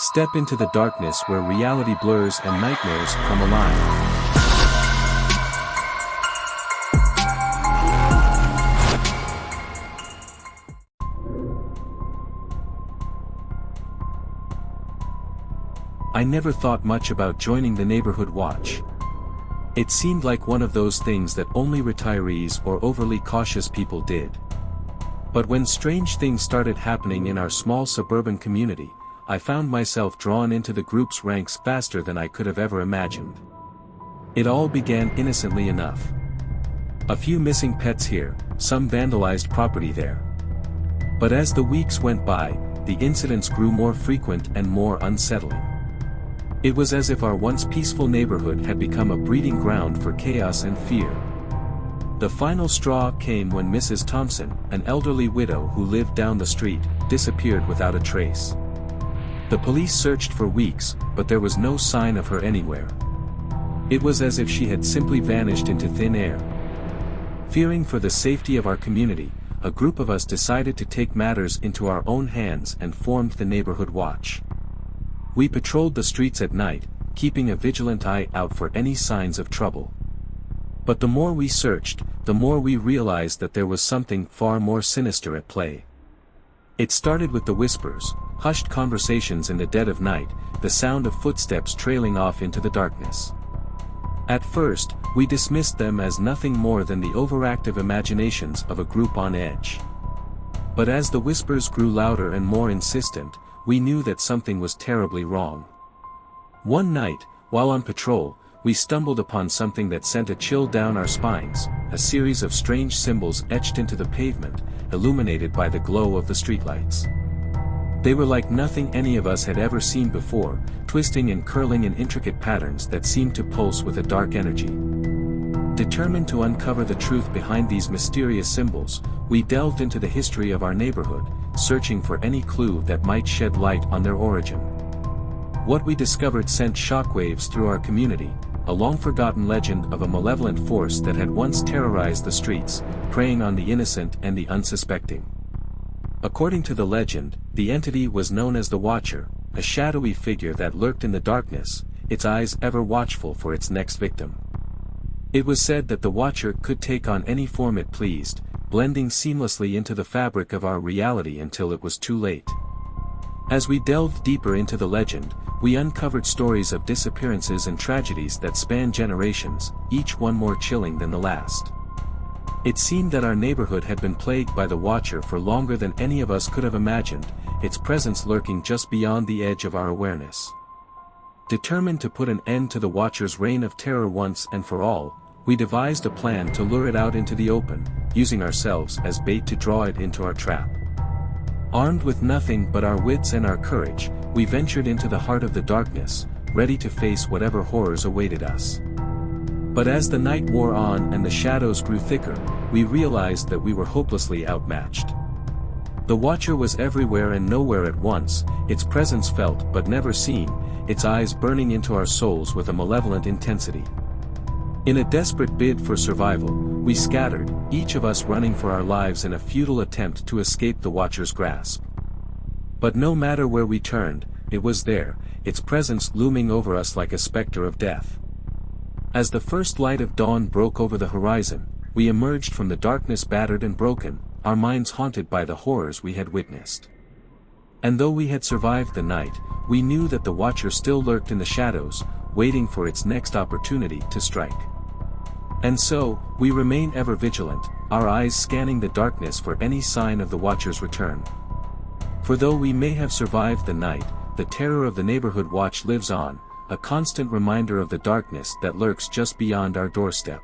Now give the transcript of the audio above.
Step into the darkness where reality blurs and nightmares come alive. I never thought much about joining the neighborhood watch. It seemed like one of those things that only retirees or overly cautious people did. But when strange things started happening in our small suburban community, I found myself drawn into the group's ranks faster than I could have ever imagined. It all began innocently enough. A few missing pets here, some vandalized property there. But as the weeks went by, the incidents grew more frequent and more unsettling. It was as if our once peaceful neighborhood had become a breeding ground for chaos and fear. The final straw came when Mrs. Thompson, an elderly widow who lived down the street, disappeared without a trace. The police searched for weeks, but there was no sign of her anywhere. It was as if she had simply vanished into thin air. Fearing for the safety of our community, a group of us decided to take matters into our own hands and formed the neighborhood watch. We patrolled the streets at night, keeping a vigilant eye out for any signs of trouble. But the more we searched, the more we realized that there was something far more sinister at play. It started with the whispers, hushed conversations in the dead of night, the sound of footsteps trailing off into the darkness. At first, we dismissed them as nothing more than the overactive imaginations of a group on edge. But as the whispers grew louder and more insistent, we knew that something was terribly wrong. One night, while on patrol, we stumbled upon something that sent a chill down our spines, a series of strange symbols etched into the pavement, illuminated by the glow of the streetlights. They were like nothing any of us had ever seen before, twisting and curling in intricate patterns that seemed to pulse with a dark energy. Determined to uncover the truth behind these mysterious symbols, we delved into the history of our neighborhood, searching for any clue that might shed light on their origin. What we discovered sent shockwaves through our community, a long-forgotten legend of a malevolent force that had once terrorized the streets, preying on the innocent and the unsuspecting. According to the legend, the entity was known as the Watcher, a shadowy figure that lurked in the darkness, its eyes ever watchful for its next victim. It was said that the Watcher could take on any form it pleased, blending seamlessly into the fabric of our reality until it was too late. As we delved deeper into the legend, we uncovered stories of disappearances and tragedies that spanned generations, each one more chilling than the last. It seemed that our neighborhood had been plagued by the Watcher for longer than any of us could have imagined, its presence lurking just beyond the edge of our awareness. Determined to put an end to the Watcher's reign of terror once and for all, we devised a plan to lure it out into the open, using ourselves as bait to draw it into our trap. Armed with nothing but our wits and our courage, we ventured into the heart of the darkness, ready to face whatever horrors awaited us. But as the night wore on and the shadows grew thicker, we realized that we were hopelessly outmatched. The Watcher was everywhere and nowhere at once, its presence felt but never seen, its eyes burning into our souls with a malevolent intensity. In a desperate bid for survival, we scattered, each of us running for our lives in a futile attempt to escape the Watcher's grasp. But no matter where we turned, it was there, its presence looming over us like a specter of death. As the first light of dawn broke over the horizon, we emerged from the darkness battered and broken, our minds haunted by the horrors we had witnessed. And though we had survived the night, we knew that the Watcher still lurked in the shadows, waiting for its next opportunity to strike. And so, we remain ever vigilant, our eyes scanning the darkness for any sign of the Watcher's return. For though we may have survived the night, the terror of the neighborhood watch lives on, a constant reminder of the darkness that lurks just beyond our doorstep.